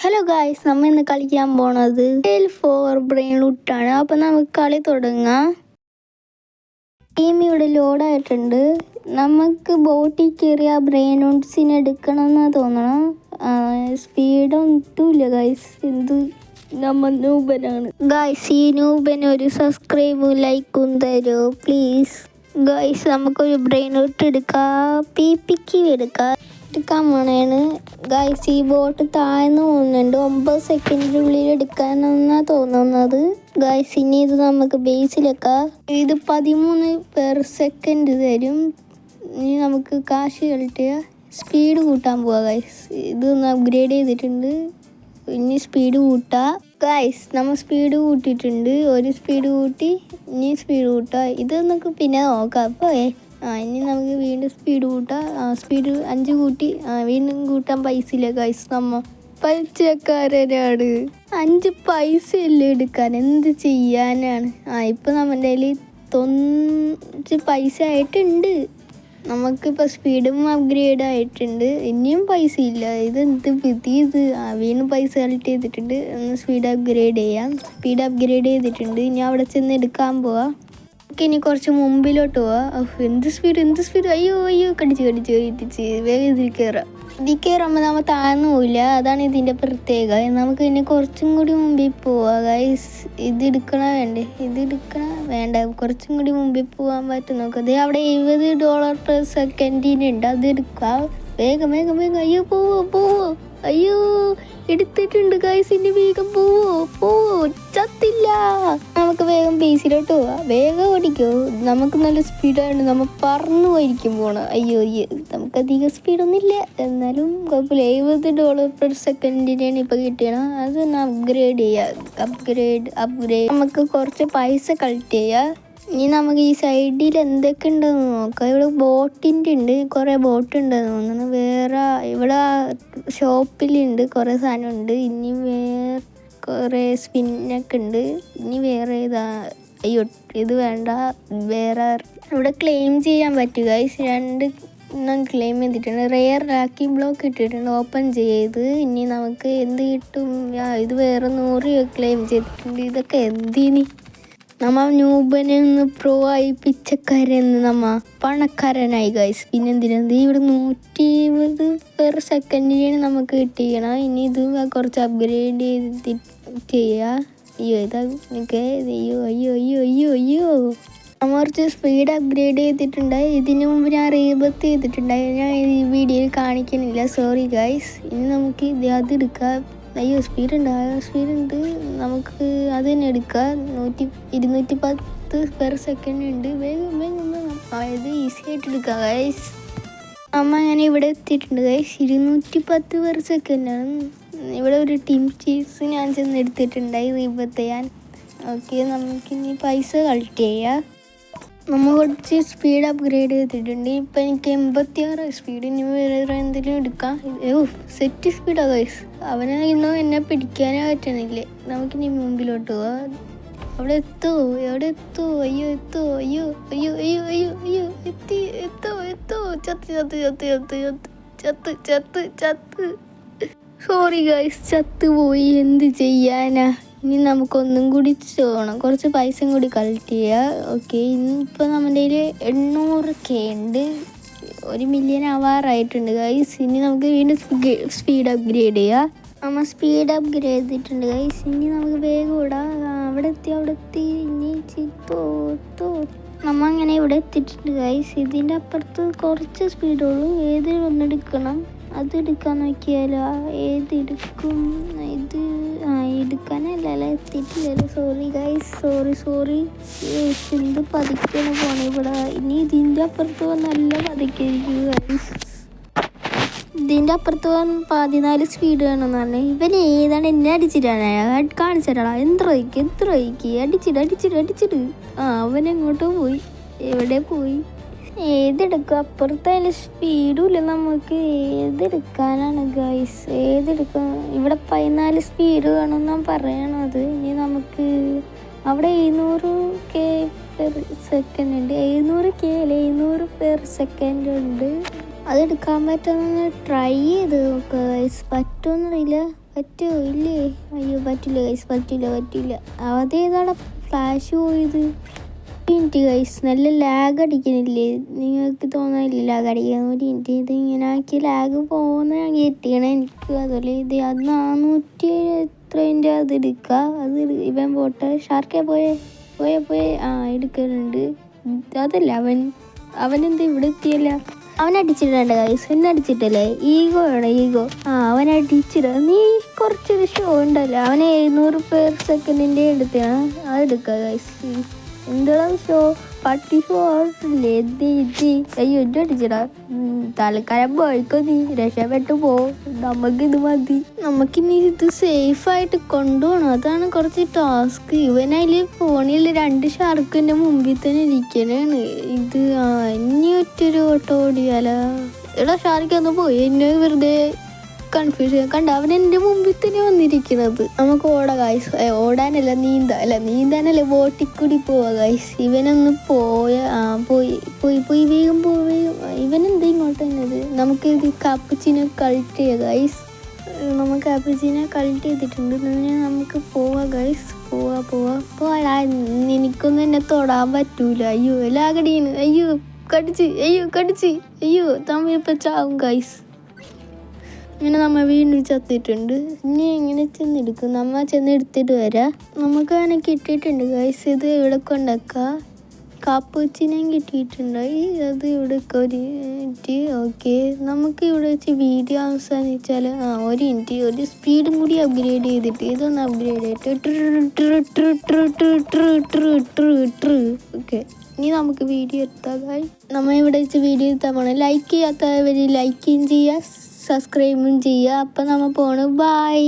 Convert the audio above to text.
Hello guys, നമ്മൾ ഇന്ന് കളിക്കാൻ പോണത് ഫോർ ബ്രെയിൻ റൂട്ടാണ്. അപ്പം നമുക്ക് കളി തുടങ്ങാം. ടീം ഇവിടെ ലോഡായിട്ടുണ്ട്. നമുക്ക് ബോട്ടിൽ കയറിയ ബ്രെയിൻ റൂട്ട്സിന് എടുക്കണമെന്നാണ് തോന്നണം. സ്പീഡൊന്നും ഇല്ല ഗായ്സ്. നമ്മ നൂബനാണ് ഗായ്സ്. ഈ നൂബന് ഒരു സബ്സ്ക്രൈബും ലൈക്കും തരൂ പ്ലീസ് ഗായ്സ്. നമുക്കൊരു ബ്രെയിൻ റൂട്ട് എടുക്കാം. പിക്ക് എടുക്കാൻ പോണേണ് ഗായ്സ്. ഈ ബോട്ട് താഴ്ന്നു പോകുന്നുണ്ട്. 9 സെക്കൻഡിനുള്ളിൽ എടുക്കാനെന്നാണ് തോന്നുന്നത് ഗായ്സ്. ഇനി ഇത് നമുക്ക് ബേസിലെക്കാം. ഇത് 13 പെർ സെക്കൻഡ് തരും. ഇനി നമുക്ക് കാശ് കളിക്കുക. സ്പീഡ് കൂട്ടാൻ പോവാ ഗായ്സ്. ഇതൊന്ന് അപ്ഗ്രേഡ് ചെയ്തിട്ടുണ്ട്. ഇനി സ്പീഡ് കൂട്ടാം ഗായ്സ്. നമ്മൾ സ്പീഡ് കൂട്ടിയിട്ടുണ്ട്. ഒരു സ്പീഡ് കൂട്ടി, ഇനി സ്പീഡ് കൂട്ടാം. ഇത് നമുക്ക് പിന്നെ നോക്കാം. അപ്പോൾ ഇനി നമുക്ക് വീണ്ടും സ്പീഡ് കൂട്ടാം. സ്പീഡ് 5 കൂട്ടി. വീണ്ടും കൂട്ടാൻ പൈസ ഇല്ല ഗൈസ്. നമ്മ പൈസക്കാരനാണ്. 5 പൈസ ഇല്ല എടുക്കാൻ. എന്ത് ചെയ്യാനാണ്? ഇപ്പം നമ്മുടെ കയ്യിൽ 90 പൈസ ആയിട്ടുണ്ട്. നമുക്കിപ്പോൾ സ്പീഡും അപ്ഗ്രേഡ് ആയിട്ടുണ്ട്. ഇനിയും പൈസ ഇല്ല. ഇതെന്ത് ഇത് വീണ്ടും പൈസ കളക്ട് ചെയ്തിട്ടുണ്ട്. ഒന്ന് സ്പീഡ് അപ്ഗ്രേഡ് ചെയ്യാം. സ്പീഡ് അപ്ഗ്രേഡ് ചെയ്തിട്ടുണ്ട്. ഇനി അവിടെ ചെന്ന് എടുക്കാൻ പോവാം. ഇനി കുറച്ച് മുമ്പിലോട്ട് പോവാം. എന്ത് സ്പീഡ്. അയ്യോ കടിച്ച് വേഗം ഇതിൽ കയറുമ്പോൾ നമ്മൾ താഴ്ന്നു പോയില്ല. അതാണ് ഇതിൻ്റെ പ്രത്യേകത. നമുക്ക് ഇനി കുറച്ചും കൂടി മുമ്പിൽ പോവാം ഗൈസ്. വേണ്ട കുറച്ചും കൂടി മുമ്പിൽ പോകാൻ പറ്റും. നോക്കാം. അവിടെ $70 പെർ സെക്കൻഡിനുണ്ട്. അത് എടുക്കാം. വേഗം. അയ്യോ എടുത്തിട്ടുണ്ട് ഗൈസ്. ഇനി വേഗം പോവോ. ചത്തില്ല. നമുക്ക് വേഗം ബേസിലോട്ട് പോവാം. വേഗം ഓടിക്കോ. നമുക്ക് നല്ല സ്പീഡാണ്. നമ്മൾ പറന്നു പോയിരിക്കും പോണം. അയ്യോ നമുക്ക് അധികം സ്പീഡൊന്നും ഇല്ല. എന്നാലും കുഴപ്പമില്ല. $70 പെർ സെക്കൻഡിനാണ് ഇപ്പോൾ കിട്ടിയത്. അതൊന്ന് അപ്ഗ്രേഡ് ചെയ്യാം. അപ്ഗ്രേഡ് നമുക്ക് കുറച്ച് പൈസ കളക്ട് ചെയ്യാം. ഇനി നമുക്ക് ഈ സൈഡിൽ എന്തൊക്കെ ഉണ്ടെന്ന് നോക്കാം. ഇവിടെ ബോട്ടിൻ്റെ ഉണ്ട്. കുറേ ബോട്ടുണ്ടെന്ന് തോന്നുന്നു. വേറെ ഇവിടെ ഷോപ്പിലുണ്ട് കുറേ സാധനമുണ്ട്. ഇനി വേറെ കുറേ സ്പിന്നൊക്കെ ഉണ്ട്. ഇനി വേറെ അയ്യോ ഇത് വേണ്ട. വേറെ ഇവിടെ ക്ലെയിം ചെയ്യാൻ പറ്റുക. 2 ക്ലെയിം ചെയ്തിട്ടുണ്ട്. റെയർ റാക്കി ബ്ലോക്ക് ഇട്ടിട്ടുണ്ട്. ഓപ്പൺ ചെയ്ത് ഇനി നമുക്ക് എന്ത് കിട്ടും? ഇത് വേറെ 100 ക്ലെയിം ചെയ്തിട്ടുണ്ട്. ഇതൊക്കെ എന്തിനി? നമ്മ ന്യൂബനിൽ നിന്ന് പ്രോ ആയി പിച്ചക്കാരെന്ന് നമ്മ പണക്കാരനായി ഗൈസ്. പിന്നെന്തിനാ ഇവിടെ 120 പെർ സെക്കൻഡിനാണ് നമുക്ക് കിട്ടിക്കണം. ഇനി ഇത് കുറച്ച് അപ്ഗ്രേഡ് ചെയ്യാം. അയ്യോ നമ്മ കുറച്ച് സ്പീഡ് അപ്ഗ്രേഡ് ചെയ്തിട്ടുണ്ടായി. ഇതിനു മുമ്പ് ഞാൻ റീബത്ത് ചെയ്തിട്ടുണ്ടായി. ഞാൻ ഈ വീഡിയോയിൽ കാണിക്കുന്നില്ല, സോറി ഗൈസ്. ഇനി നമുക്ക് അത് എടുക്കാം. അയ്യോ സ്പീഡുണ്ട്. നമുക്ക് അത് തന്നെ എടുക്കാം. 210 പെർ സെക്കൻഡ് ഉണ്ട്. വേഗം ഇത് ഈസി ആയിട്ട് എടുക്കാം ഗൈസ്. ഞാൻ ഇവിടെ എത്തിയിട്ടുണ്ട് ഗൈസ്. 210 പെർ സെക്കൻഡാണ്. ഇവിടെ ഒരു ടീം ചീസ് ഞാൻ ചെന്ന് എടുത്തിട്ടുണ്ടായി റീബത്ത് ചെയ്യാൻ. ഓക്കെ, നമുക്കിനി പൈസ കളക്ട് ചെയ്യാം. നമ്മൾ കുറച്ച് സ്പീഡ് അപ്ഗ്രേഡ് ചെയ്തിട്ടുണ്ട്. ഇപ്പം എനിക്ക് 86 സ്പീഡ്. ഇനി വേറെ എന്തെങ്കിലും എടുക്കാം. സെറ്റ് സ്പീഡാണ് ഗൈസ്. അവനെ ഇന്നോ എന്നെ പിടിക്കാനേ പറ്റണില്ലേ. നമുക്കിനി മുമ്പിലോട്ട് പോവാം. അവിടെ എത്തോ. അയ്യോ എത്തോ. ചത്ത്. സോറി ഗൈസ്, ചത്തുപോയി. എന്ത് ചെയ്യാനാ? ഇനി നമുക്കൊന്നും കൂടി ചെയ്യണം. കുറച്ച് പൈസയും കൂടി കളക്ട് ചെയ്യുക. ഓക്കെ, ഇന്നിപ്പോൾ നമ്മുടെ കയ്യിൽ 800K ഉണ്ട്. 1 മില്യൺ ആവാറായിട്ടുണ്ട് ഗൈസ്. ഇനി നമുക്ക് വീണ്ടും സ്പീഡ് അപ്ഗ്രേഡ് ചെയ്യാം. നമ്മൾ സ്പീഡ് അപ്ഗ്രേഡ് ചെയ്തിട്ടുണ്ട് ഗൈസ്. ഇനി നമുക്ക് വേഗം ഓടാം. അവിടെ എത്തി. ഇനി നമ്മൾ അങ്ങനെ ഇവിടെ എത്തിയിട്ടുണ്ട് ഗൈസ്. ഇതിൻ്റെ അപ്പുറത്ത് കുറച്ച് സ്പീഡുള്ളൂ. ഏത് ഒന്നെടുക്കണം. അത് എടുക്കാൻ നോക്കിയാലോ. ഏതെടുക്കും? ഇത് എടുക്കാനല്ലല്ലോ, എത്തിയിട്ടില്ലല്ലോ. Sorry guys, sorry. എന്ത് പതുക്കെയാണ് പോണേ ഇവിടെ. ഇനി ഇതിൻ്റെ അപ്പുറത്ത് നല്ല പതുക്കായിരിക്കും ഗൈസ്. ഇതിൻ്റെ അപ്പുറത്ത് 14 സ്പീഡ് വേണമെന്ന് പറഞ്ഞു. ഇവൻ ഏതാണ് എന്നെ അടിച്ചിട്ടാണ് കാണിച്ചിട്ടാ. എന്ത്രയ്ക്ക് അടിച്ചിട്ട് അവനെങ്ങോട്ടോ പോയി. എവിടെ പോയി? ഏതെടുക്കുക? അപ്പുറത്ത് അതിൽ സ്പീഡും ഇല്ല. നമുക്ക് ഏതെടുക്കാനാണ് ഗൈസ്? ഏതെടുക്കാം? ഇവിടെ 14 സ്പീഡ് വേണമെന്നാണ് പറയണത്. ഇനി നമുക്ക് അവിടെ 700K പെർ സെക്കൻഡ് ഉണ്ട്. 700K അല്ല, 700 പെർ സെക്കൻഡ് ഉണ്ട്. അതെടുക്കാൻ പറ്റുമെന്ന് ട്രൈ ചെയ്ത് നോക്കുക ഗൈസ്. പറ്റുമെന്നറിയില്ല. പറ്റുമോ ഇല്ലേ? അയ്യോ പറ്റില്ല ഗൈസ്, പറ്റില്ല. അതേതാണ് ഫ്ലാഷ് പോയത്? മിനിറ്റ് ഗൈസ്, നല്ല ലാഗ് അടിക്കണില്ലേ? നിങ്ങൾക്ക് തോന്നാനില്ലേ ലാഗ് അടിക്കാൻ? ഒരു മിനിറ്റ്, ഇത് ഇങ്ങനെ ആക്കി ലാഗ് പോകുന്ന കയറ്റിയാണ് എനിക്ക്. അതുപോലെ ഇത് അത് 400 എത്രേൻ്റെ അത് എടുക്കുക. അത് ഇവൻ പോട്ടെ. ഷാർക്കേ പോയേ. എടുക്കുന്നുണ്ട്. അതല്ല അവനെന്താ ഇവിടെ എത്തിയല്ല? അവനടിച്ചിട്ടുണ്ട് ഗൈസ്, എന്നെ അടിച്ചിട്ടല്ലേ? ഈഗോ ആണ് ഈഗോ. അവനടിച്ചിട. നീ കുറച്ചൊരു ഷോ ഉണ്ടല്ലോ. അവനെ 700 പെർ സെക്കൻഡിൻ്റെ എടുത്താണ്. അതെടുക്കുക ഗൈസ്. എന്തെല്ലാം ഷോ, പട്ടി ഷോ ആയിട്ടില്ലേ? അയ്യോ എന്നെ അടിച്ചിടാ. തൽക്കാലം പോയിക്കോ, നീ രക്ഷപ്പെട്ടു പോ. നമുക്കിത് മതി. നമുക്കിനി ഇത് സേഫായിട്ട് കൊണ്ടുപോകണം. അതാണ് കുറച്ച് ടാസ്ക്. ഇവനതിൽ ഫോണിൽ 2 ഷാർക്കിൻ്റെ മുമ്പിൽ തന്നെ ഇരിക്കണാണ്. ഇത് ഇനി ഒറ്റൊരു ഓട്ടോ ഓടിയാലോ? എടാ ഷാർക്ക് ഒന്ന് പോയി, എന്നെ വെറുതെ കൺഫ്യൂഷൻ കണ്ട. അവൻ എൻ്റെ മുമ്പിൽ തന്നെ വന്നിരിക്കുന്നത്. നമുക്ക് ഓടാം ഗൈസ്. ഓടാനല്ല നീന്താനല്ല ബോട്ടിൽ കൂടി പോവാ ഗൈസ്. ഇവനൊന്ന് പോയി വേഗം ഇവനെന്താ ഇങ്ങോട്ട് തന്നത്? നമുക്ക് ഇത് കാപ്പുച്ചിനെ കളക്ട് ചെയ്യാം ഗൈസ്. നമുക്ക് കാപ്പുച്ചിനെ കളക്ട് ചെയ്തിട്ടുണ്ട്. നമുക്ക് പോവാ ഗൈസ്. പോവാ. എനിക്കൊന്നും എന്നെ തൊടാൻ പറ്റൂല. അയ്യോ ലാഗടിയാണ്. അയ്യോ കടിച്ച് തമ്മിൽ ഇപ്പം ചാവും ഗൈസ്. ഇങ്ങനെ നമ്മൾ വീണ്ടും ചത്തിട്ടുണ്ട്. ഇനി എങ്ങനെ ചെന്നെടുക്കും? നമ്മൾ ചെന്നെടുത്തിട്ട് വരാം. നമുക്ക് അങ്ങനെ കിട്ടിയിട്ടുണ്ട് ഗൈസ്. ഇത് ഇവിടെ കൊണ്ടാക്കാം. കാപ്പുച്ചിനെയും കിട്ടിയിട്ടുണ്ടായി. അത് ഇവിടെ ഒരു മിനിറ്റ്. ഓക്കെ, നമുക്ക് ഇവിടെ വെച്ച് വീഡിയോ അവസാനിച്ചാൽ ഒരു മിനിറ്റ്, ഒരു സ്പീഡും കൂടി അപ്ഗ്രേഡ് ചെയ്തിട്ട് ഇതൊന്ന് അപ്ഗ്രേഡ് ചെയ്തിട്ട് ഓക്കെ. ഇനി നമുക്ക് വീഡിയോ എടുത്താൽ നമ്മൾ ഇവിടെ വെച്ച് വീഡിയോ എടുത്താൽ പോകണം. ലൈക്ക് ചെയ്യാത്തവർ ലൈക്കും ചെയ്യുക, സബ്സ്ക്രൈബും ചെയ്യുക. അപ്പം നമ്മൾ പോകണം. ബൈ.